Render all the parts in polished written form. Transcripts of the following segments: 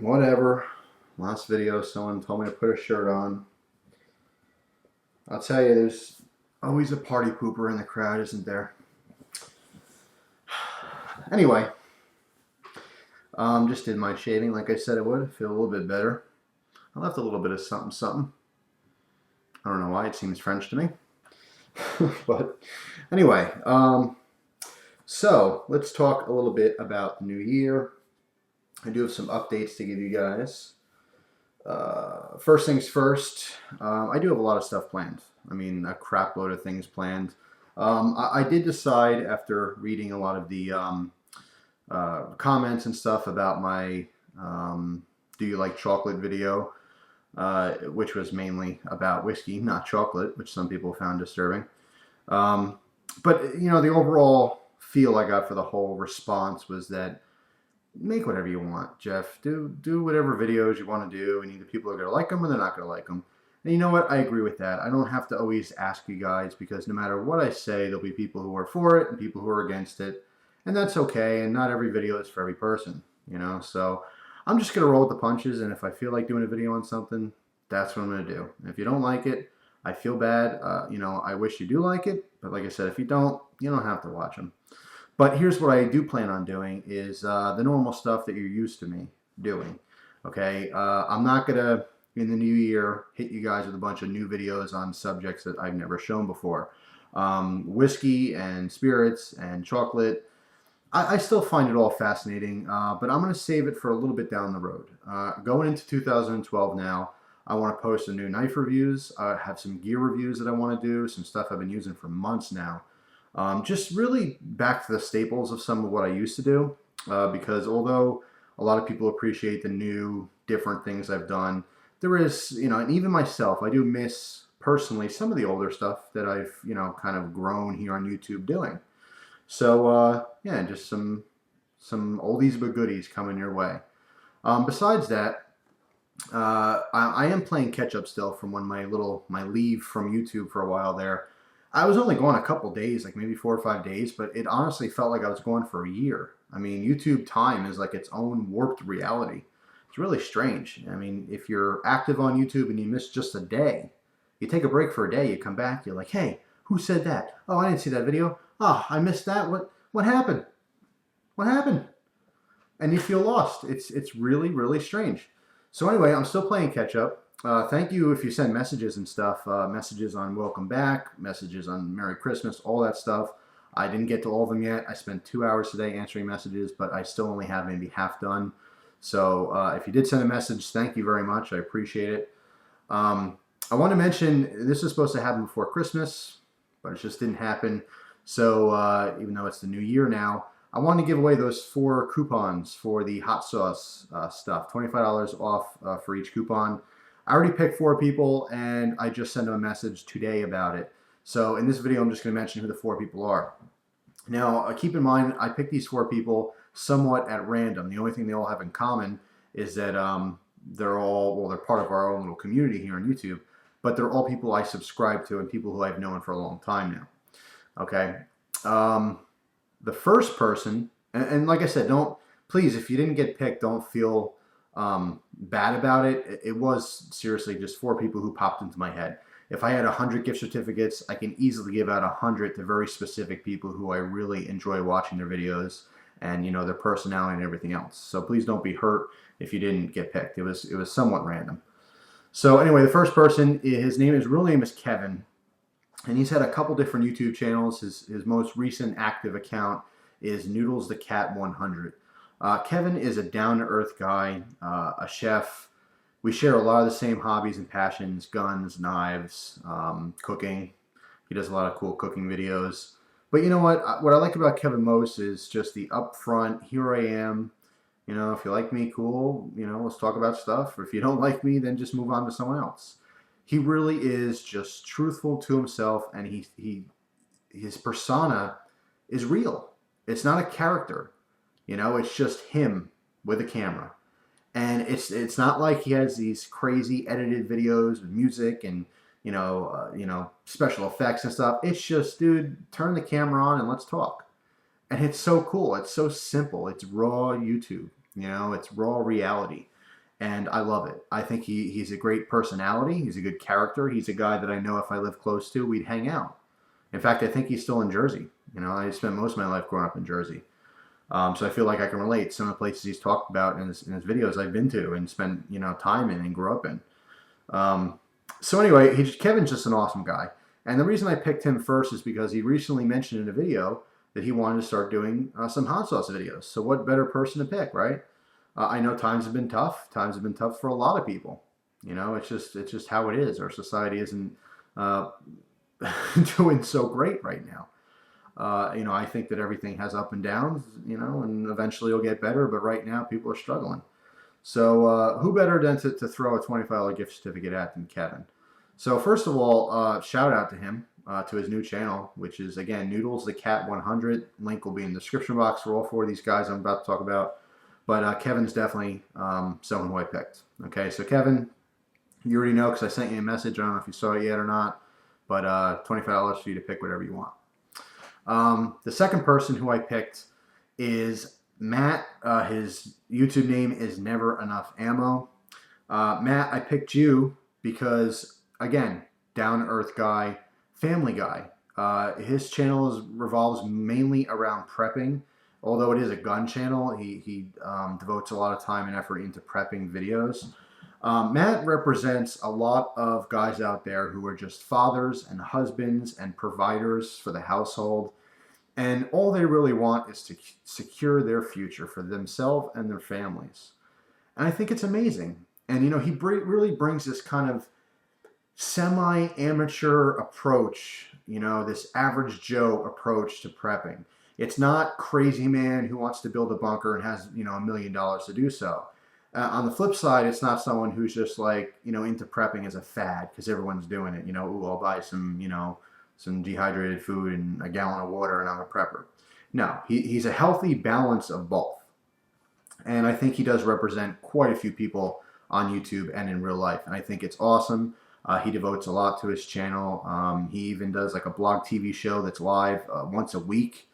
whatever. Last video, someone told me to put a shirt on. I'll tell you, there's always a party pooper in the crowd, isn't there? Anyway, just did my shaving like I said I would. Feel a little bit better. I left a little bit of something, something. I don't know why, it seems French to me. But anyway, so let's talk a little bit about the new year. I do have some updates to give you guys. First things first, I do have a lot of stuff planned. I mean, a crap load of things planned. I did decide after reading a lot of the comments and stuff about my Do You Like Chocolate video, which was mainly about whiskey, not chocolate, which some people found disturbing. But, you know, the overall feel I got for the whole response was that make whatever you want, Jeff. Do whatever videos you want to do, and either people are going to like them or they're not going to like them. And you know what? I agree with that. I don't have to always ask you guys, because no matter what I say, there'll be people who are for it and people who are against it. And that's okay, and not every video is for every person, you know? So I'm just going to roll with the punches, and if I feel like doing a video on something, that's what I'm going to do. And if you don't like it, I feel bad. You know, I wish you do like it, but like I said, if you don't have to watch them. But here's what I do plan on doing is the normal stuff that you're used to me doing, okay? I'm not going to, in the new year, hit you guys with a bunch of new videos on subjects that I've never shown before. Whiskey and spirits and chocolate, I still find it all fascinating, but I'm going to save it for a little bit down the road. Going into 2012 now, I want to post some new knife reviews. I have some gear reviews that I want to do, some stuff I've been using for months now. Just really back to the staples of some of what I used to do, because although a lot of people appreciate the new, different things I've done, there is, you know, and even myself, I do miss personally some of the older stuff that I've, you know, kind of grown here on YouTube doing. So, yeah, just some oldies but goodies coming your way. Besides that, I am playing catch up still from when my leave from YouTube for a while there. I was only going a couple days, like maybe 4 or 5 days, but it honestly felt like I was going for a year. I mean, YouTube time is like its own warped reality. It's really strange. I mean, if you're active on YouTube and you miss just a day, you take a break for a day, you come back, you're like, hey, who said that? Oh, I didn't see that video. Oh, I missed that. What happened? What happened? And you feel lost. It's really, really strange. So anyway, I'm still playing catch up. Thank you if you send messages and stuff, messages on welcome back, messages on Merry Christmas, all that stuff. I didn't get to all of them yet. I spent 2 hours today answering messages, but I still only have maybe half done. So if you did send a message, thank you very much. I appreciate it. I want to mention this is supposed to happen before Christmas, but it just didn't happen. So even though it's the new year now, I want to give away those 4 coupons for the hot sauce stuff, $25 off for each coupon. I already picked 4 people, and I just sent them a message today about it. So in this video, I'm just going to mention who the 4 people are. Now, keep in mind, I picked these 4 people somewhat at random. The only thing they all have in common is that they're part of our own little community here on YouTube, but they're all people I subscribe to and people who I've known for a long time now. Okay. The first person, and like I said, please, if you didn't get picked, don't feel bad about it. It was seriously just 4 people who popped into my head. If I had 100 gift certificates, I can easily give out 100 to very specific people who I really enjoy watching their videos and, you know, their personality and everything else. So please don't be hurt if you didn't get picked. It was somewhat random. So anyway, the first person, his real name is Kevin. And he's had a couple different YouTube channels. His most recent active account is Noodles the Cat 100. Kevin is a down-to-earth guy, a chef. We share a lot of the same hobbies and passions: guns, knives, cooking. He does a lot of cool cooking videos. But you know what? What I like about Kevin most is just the upfront, here I am. You know, if you like me, cool. You know, let's talk about stuff. Or if you don't like me, then just move on to someone else. He really is just truthful to himself, and his persona is real. It's not a character, you know. It's just him with a camera, and it's not like he has these crazy edited videos with music and you know special effects and stuff. It's just, dude, turn the camera on and let's talk. And it's so cool. It's so simple. It's raw YouTube. You know, it's raw reality. and I love it. I think he's a great personality. He's a good character. He's a guy that I know if I lived close to, we'd hang out. In fact, I think he's still in Jersey. You know, I spent most of my life growing up in Jersey. So I feel like I can relate. Some of the places he's talked about in his videos I've been to and spent, you know, time in and grew up in. So anyway, Kevin's just an awesome guy. And the reason I picked him first is because he recently mentioned in a video that he wanted to start doing some hot sauce videos. So what better person to pick, right? I know times have been tough. Times have been tough for a lot of people. You know, it's just how it is. Our society isn't doing so great right now. You know, I think that everything has up and downs, you know, and eventually it'll get better. But right now, people are struggling. So who better than to throw a $25 gift certificate at than Kevin? So first of all, shout out to him, to his new channel, which is, again, Noodles the Cat 100. Link will be in the description box for all four of these guys I'm about to talk about. But Kevin's definitely someone who I picked. Okay, so Kevin, you already know because I sent you a message. I don't know if you saw it yet or not. But $25 for you to pick whatever you want. The second person who I picked is Matt. His YouTube name is Never Enough Ammo. Matt, I picked you because, again, down-to-earth guy, family guy. His channel revolves mainly around prepping. Although it is a gun channel, he devotes a lot of time and effort into prepping videos. Matt represents a lot of guys out there who are just fathers and husbands and providers for the household. And all they really want is to secure their future for themselves and their families. And I think it's amazing. And, you know, he really brings this kind of semi-amateur approach, you know, this average Joe approach to prepping. It's not crazy man who wants to build a bunker and has, you know, $1 million to do so. On the flip side, it's not someone who's just like, you know, into prepping as a fad because everyone's doing it. You know, ooh, I'll buy some, you know, some dehydrated food and a gallon of water and I'm a prepper. No, he's a healthy balance of both. And I think he does represent quite a few people on YouTube and in real life. And I think it's awesome. He devotes a lot to his channel. He even does like a blog TV show that's live once a week.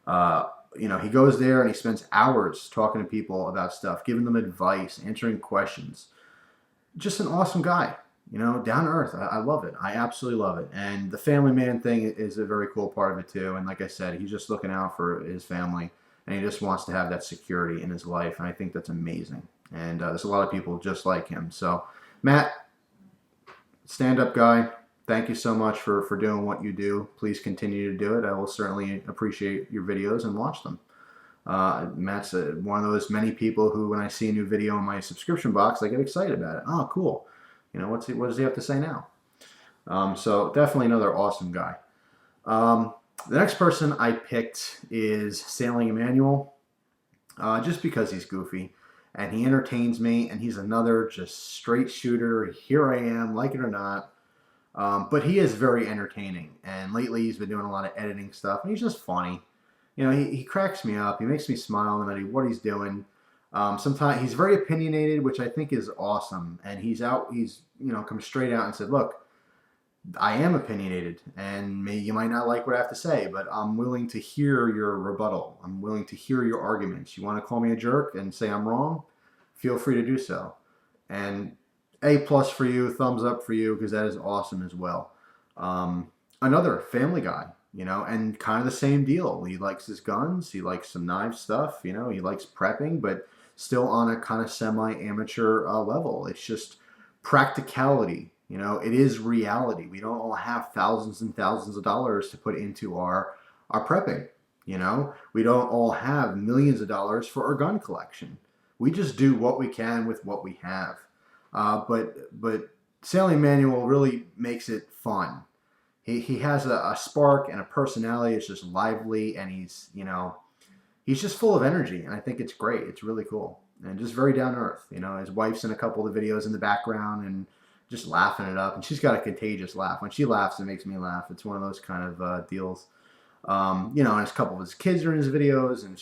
You know, he goes there and he spends hours talking to people about stuff, giving them advice, answering questions. Just an awesome guy, you know, down to earth. I love it. I absolutely love it. And the family man thing is a very cool part of it too. And like I said, he's just looking out for his family and he just wants to have that security in his life. And I think that's amazing. And there's a lot of people just like him. So Matt, stand-up guy, thank you so much for doing what you do. Please continue to do it. I will certainly appreciate your videos and watch them. Matt's one of those many people who, when I see a new video in my subscription box, I get excited about it. Oh, cool. You know, what does he have to say now? So definitely another awesome guy. The next person I picked is Sailing Emmanuel, just because he's goofy and he entertains me, and he's another just straight shooter. Here I am, like it or not. But he is very entertaining, and lately he's been doing a lot of editing stuff, and he's just funny. You know, he cracks me up. He makes me smile no matter what he's doing. Sometimes he's very opinionated, which I think is awesome. And he's you know, come straight out and said, look, I am opinionated, and you might not like what I have to say, but I'm willing to hear your rebuttal. I'm willing to hear your arguments. You want to call me a jerk and say I'm wrong? Feel free to do so. And A+ for you, thumbs up for you, because that is awesome as well. Another family guy, you know, and kind of the same deal. He likes his guns. He likes some knife stuff. You know, he likes prepping, but still on a kind of semi-amateur level. It's just practicality. You know, it is reality. We don't all have thousands and thousands of dollars to put into our prepping. You know, we don't all have millions of dollars for our gun collection. We just do what we can with what we have. But Sailing Manual really makes it fun. He has a spark and a personality. It's just lively, and he's just full of energy, and I think it's great. It's really cool and just very down to earth. You know, his wife's in a couple of the videos in the background and just laughing it up, and she's got a contagious laugh. When she laughs, it makes me laugh. It's one of those kind of deals. You know, and a couple of his kids are in his videos, and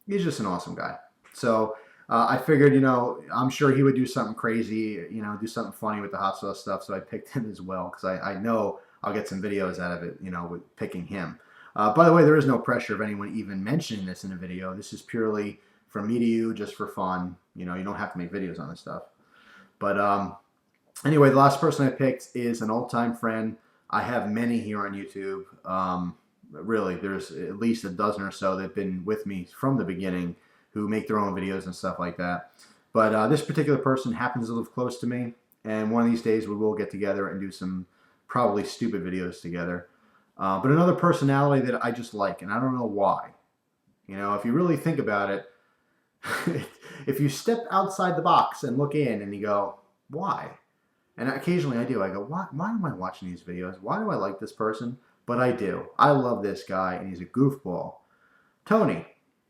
he's just an awesome guy. So I figured, you know, I'm sure he would do something crazy, you know, do something funny with the hot sauce stuff. So I picked him as well because I know I'll get some videos out of it, you know, with picking him. By the way, there is no pressure of anyone even mentioning this in a video. This is purely from me to you, just for fun. You know, you don't have to make videos on this stuff. But anyway, the last person I picked is an old-time friend. I have many here on YouTube. Really, there's at least a dozen or so that have been with me from the beginning who make their own videos and stuff like that. But this particular person happens to live close to me, and one of these days we will get together and do some probably stupid videos together. But another personality that I just like, and I don't know why. You know, if you really think about it, if you step outside the box and look in and you go, why? And occasionally I do. I go, why am I watching these videos? Why do I like this person? But I do. I love this guy, and he's a goofball. Tony,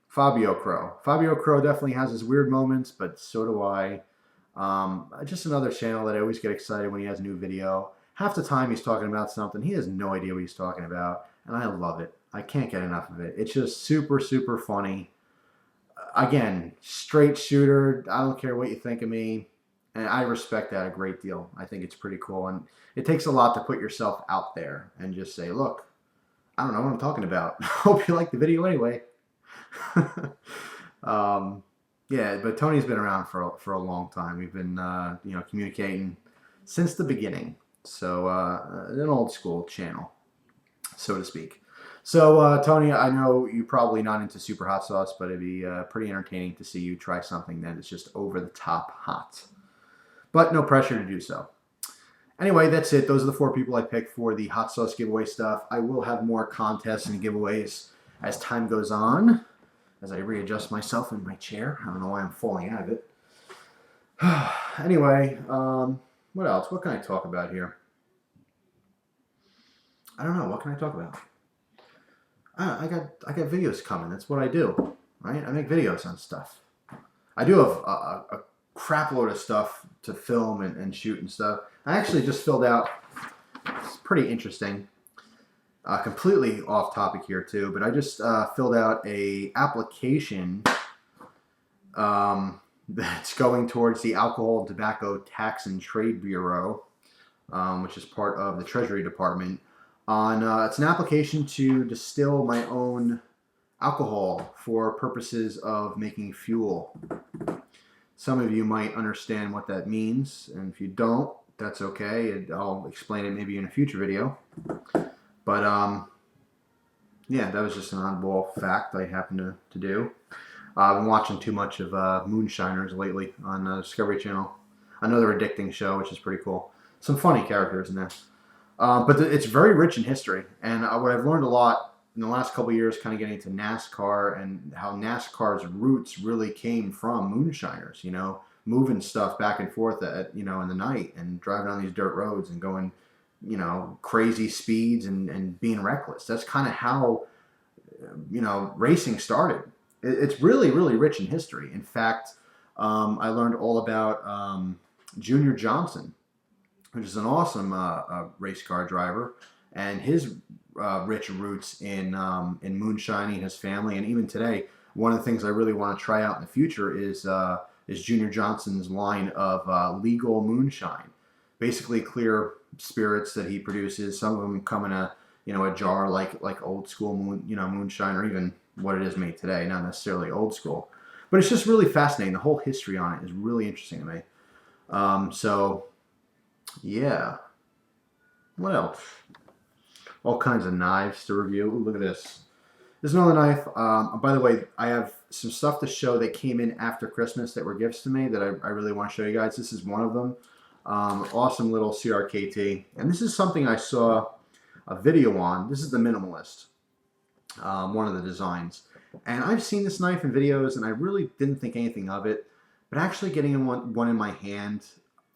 Fabio Crow. Fabio Crow definitely has his weird moments, but so do I. Just another channel that I always get excited when he has a new video. Half the time he's talking about something, he has no idea what he's talking about, and I love it. I can't get enough of it. It's just super, super funny. Again, straight shooter. I don't care what you think of me. And I respect that a great deal. I think it's pretty cool. And it takes a lot to put yourself out there and just say, look, I don't know what I'm talking about. Hope you like the video anyway. Yeah, but Tony's been around for a long time. We've been, you know, communicating since the beginning. So an old school channel, so to speak. So Tony, I know you're probably not into super hot sauce, but it'd be pretty entertaining to see you try something that is just over the top hot. But no pressure to do so. Anyway, that's it. Those are the 4 people I picked for the hot sauce giveaway stuff. I will have more contests and giveaways as time goes on, as I readjust myself in my chair. I don't know why I'm falling out of it. Anyway, what else? What can I talk about here? I don't know. What can I talk about? I got videos coming. That's what I do, right? I make videos on stuff. I do have a crap load of stuff to film and shoot and stuff. I actually just filled out, it's pretty interesting, completely off topic here too, but I just filled out a application that's going towards the Alcohol and Tobacco Tax and Trade Bureau, which is part of the Treasury Department. It's an application to distill my own alcohol for purposes of making fuel. Some of you might understand what that means, and if you don't, that's okay. I'll explain it maybe in a future video. But yeah, that was just an oddball fact I happen to do. I've been watching too much of Moonshiners lately on Discovery Channel. Another addicting show, which is pretty cool. Some funny characters in there. But it's very rich in history, and what I've learned a lot in the last couple of years, kind of getting into NASCAR and how NASCAR's roots really came from moonshiners, you know, moving stuff back and forth at, you know, in the night and driving on these dirt roads and going, you know, crazy speeds and being reckless. That's kind of how, you know, racing started. It's really, really rich in history. In fact, I learned all about Junior Johnson, which is an awesome race car driver, and his rich roots in moonshining, his family, and even today, one of the things I really want to try out in the future is Junior Johnson's line of legal moonshine, basically clear spirits that he produces. Some of them come in a jar like old school moonshine, or even what it is made today, not necessarily old school, but it's just really fascinating. The whole history on it is really interesting to me. So yeah, what else? All kinds of knives to review. Ooh, look at this. There's another knife. By the way, I have some stuff to show that came in after Christmas that were gifts to me that I really want to show you guys. This is one of them. Awesome little CRKT. And this is something I saw a video on. This is the Minimalist, one of the designs. And I've seen this knife in videos, and I really didn't think anything of it. But actually getting one in my hand,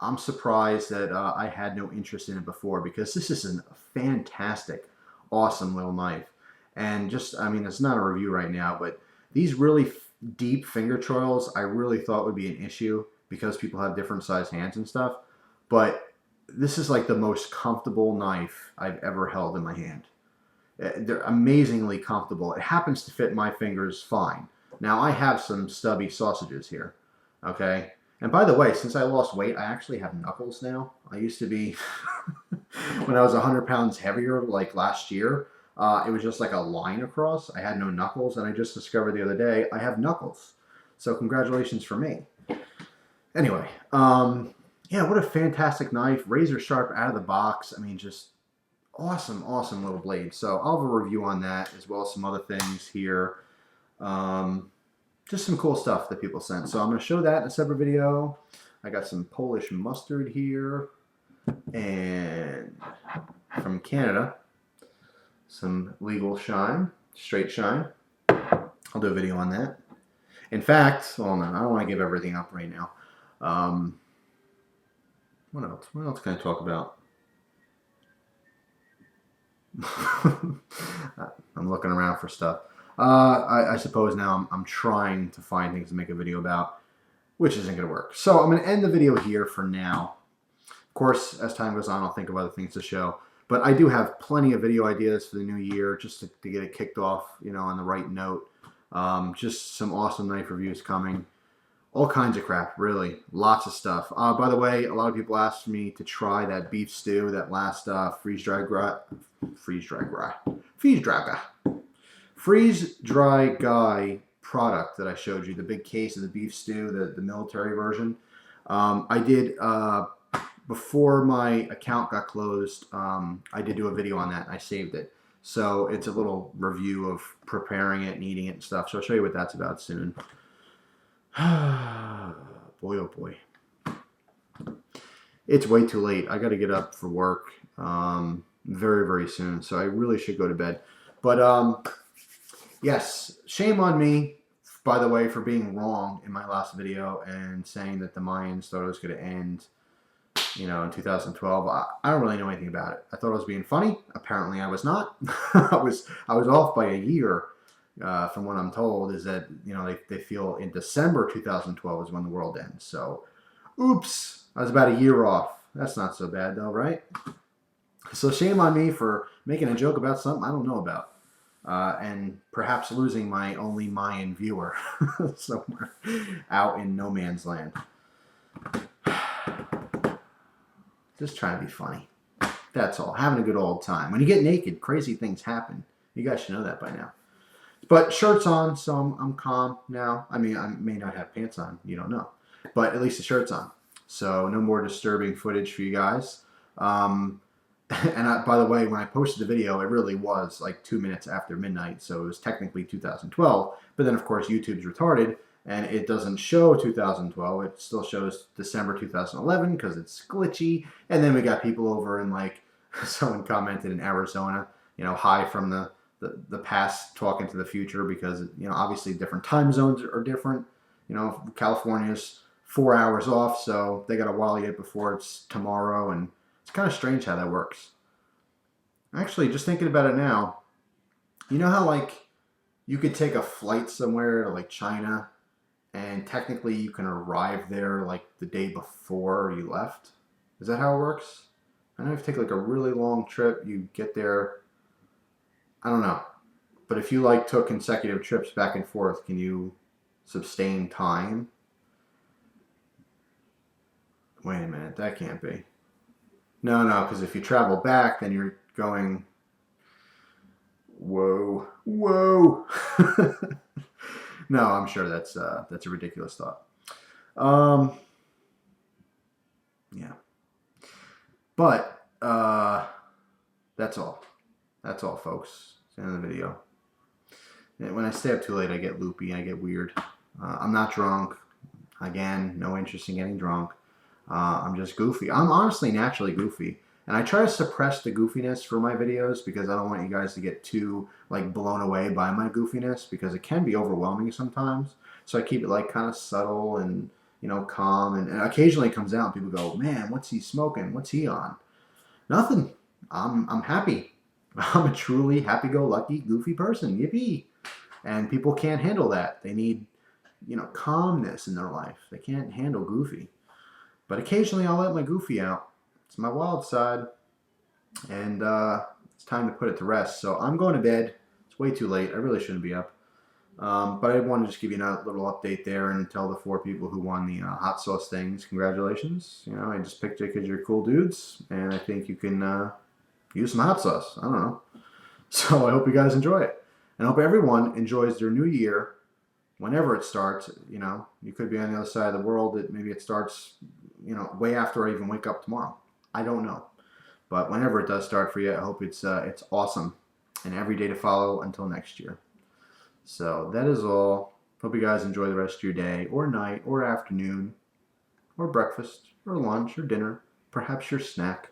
I'm surprised that I had no interest in it before, because this is a fantastic, awesome little knife. And just, I mean, it's not a review right now, but these really deep finger choils I really thought would be an issue because people have different sized hands and stuff. But this is like the most comfortable knife I've ever held in my hand. They're amazingly comfortable. It happens to fit my fingers fine. Now, I have some stubby sausages here, okay? And by the way, since I lost weight, I actually have knuckles now. I used to be, when I was 100 pounds heavier, like last year, it was just like a line across. I had no knuckles, and I just discovered the other day I have knuckles. So congratulations for me. Anyway, yeah, what a fantastic knife. Razor sharp out of the box. I mean, just awesome, awesome little blade. So I'll have a review on that as well as some other things here. Just some cool stuff that people sent. So I'm going to show that in a separate video. I got some Polish mustard here. And from Canada, some legal shine, straight shine. I'll do a video on that. In fact, well, no, I don't want to give everything up right now. What else? What else can I talk about? I'm looking around for stuff. I suppose now I'm trying to find things to make a video about, which isn't going to work. So I'm going to end the video here for now. Of course, as time goes on, I'll think of other things to show. But I do have plenty of video ideas for the new year, just to get it kicked off, you know, on the right note. Just some awesome knife reviews coming. All kinds of crap, really. Lots of stuff. By the way, a lot of people asked me to try that beef stew, that last freeze-dry guy product that I showed you, the big case of the beef stew, the military version. I did, before my account got closed, I did do a video on that, and I saved it. So it's a little review of preparing it and eating it and stuff. So I'll show you what that's about soon. Boy, oh boy. It's way too late. I got to get up for work very, very soon. So I really should go to bed. But yes, shame on me, by the way, for being wrong in my last video and saying that the Mayans thought it was going to end, you know, in 2012. I don't really know anything about it. I thought I was being funny. Apparently I was not. I was off by a year. From what I'm told, is that, you know, they feel in December 2012 is when the world ends. So, oops, I was about a year off. That's not so bad though, right? So shame on me for making a joke about something I don't know about. And perhaps losing my only Mayan viewer somewhere out in no man's land. Just trying to be funny. That's all. Having a good old time. When you get naked, crazy things happen. You guys should know that by now. But shirt's on, so I'm calm now. I mean, I may not have pants on. You don't know. But at least the shirt's on. So no more disturbing footage for you guys. And by the way, when I posted the video, it really was like 2 minutes after midnight. So it was technically 2012. But then, of course, YouTube's retarded. And it doesn't show 2012. It still shows December 2011 because it's glitchy. And then we got people over in, like, someone commented in Arizona, you know, hi from the past talking to the future because, you know, obviously different time zones are different. You know, California's 4 hours off, so they got a while yet before it's tomorrow, and it's kind of strange how that works. Actually, just thinking about it now, you know how, like, you could take a flight somewhere to, like, China, and technically you can arrive there, like, the day before you left? Is that how it works? I know if you take, like, a really long trip, you get there, I don't know. But if you, like, took consecutive trips back and forth, can you sustain time? Wait a minute, that can't be. No, because if you travel back, then you're going... Whoa. No, I'm sure that's a ridiculous thought. Yeah. But that's all. That's all, folks. It's the end of the video. And when I stay up too late, I get loopy. I get weird. I'm not drunk. Again, no interest in getting drunk. I'm just goofy. I'm honestly naturally goofy. And I try to suppress the goofiness for my videos because I don't want you guys to get too, like, blown away by my goofiness because it can be overwhelming sometimes. So I keep it, like, kind of subtle and, you know, calm. And occasionally it comes out and people go, man, what's he smoking? What's he on? Nothing. I'm happy. I'm a truly happy-go-lucky, goofy person. Yippee. And people can't handle that. They need, you know, calmness in their life. They can't handle goofy. But occasionally I'll let my goofy out. It's my wild side. And it's time to put it to rest. So I'm going to bed. It's way too late. I really shouldn't be up. But I want to just give you a little update there and tell the 4 people who won the hot sauce things, congratulations. You know, I just picked you because you're cool dudes. And I think you can... use some hot sauce. I don't know. So I hope you guys enjoy it. And I hope everyone enjoys their new year whenever it starts, you could be on the other side of the world. Maybe it starts, way after I even wake up tomorrow. I don't know. But whenever it does start for you, I hope it's awesome and every day to follow until next year. So that is all. Hope you guys enjoy the rest of your day or night or afternoon or breakfast or lunch or dinner, perhaps your snack,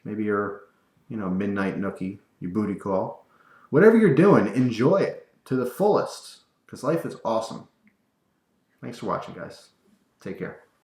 maybe your, midnight nookie, your booty call. Whatever you're doing, enjoy it to the fullest because life is awesome. Thanks for watching, guys. Take care.